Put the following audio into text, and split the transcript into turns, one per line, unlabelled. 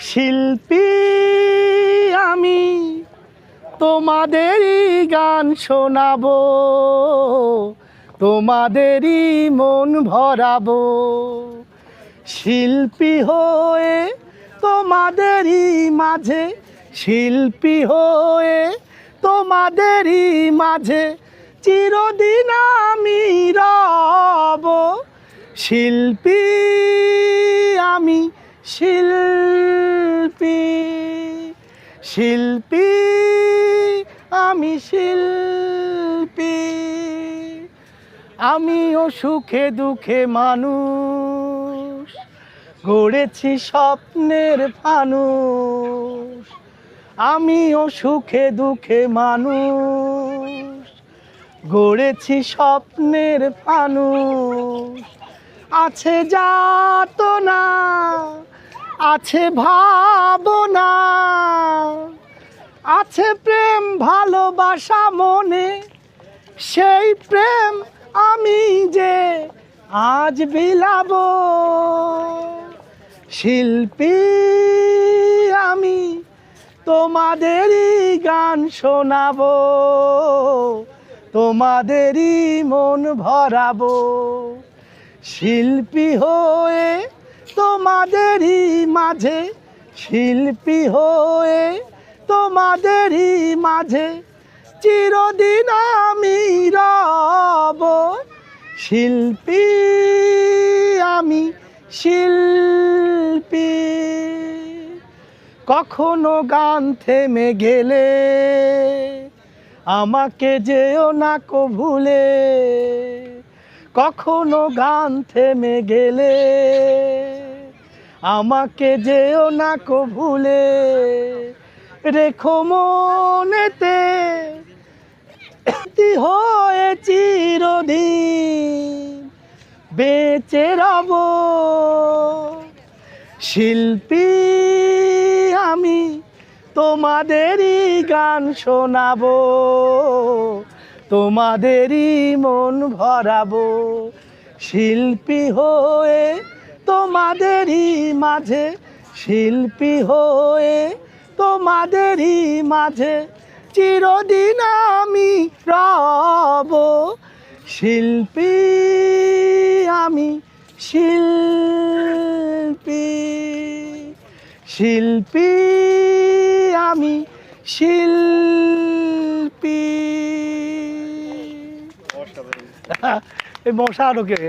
শিল্পী আমি তোমাদেরই গান শোনাবো, তোমাদেরই মন ভরাবো। শিল্পী হয়ে তোমাদেরই মাঝে, শিল্পী হয়ে তোমাদেরই মাঝে চিরদিন আমি রব। শিল্পী আমি, শিল্পী শিল্পী আমি, শিল্পী। আমিও সুখে দুঃখে মানুষ, গড়েছি স্বপ্নের ফানুষ। আমিও সুখে দুঃখে মানুষ, গড়েছি স্বপ্নের ফানুষ। আছে যাতনা, আছে ভাবনা, আছে প্রেম ভালোবাসা মনে। সেই প্রেম আমি যে আজ বিলাবো। শিল্পী আমি তোমাদেরই গান শোনাবো, তোমাদেরই মন ভরাবো। শিল্পী হয়ে তোমাদেরই মাঝে, শিল্পী হয়ে তোমাদেরই মাঝে চিরদিন আমি রব। শিল্পী আমি, শিল্পী। কখনো গান থেমে গেলে আমাকে যেও না কো ভুলে। কখনো গান থেমে গেলে আমাকে যেও না কো ভুলে। রেখো মনেতে হয়ে চিরদিন বেঁচে রব। শিল্পী আমি তোমাদেরই গান শোনাবো, তোমাদেরই মন ভরাবো। শিল্পী হয়ে তোমাদেরই মাঝে, শিল্পী হয়ে তোমাদেরই মাঝে চিরদিন আমি রব। শিল্পী আমি, শিল্পী শিল্পী আমি, শিল্পী। এই মশা ঢোকে।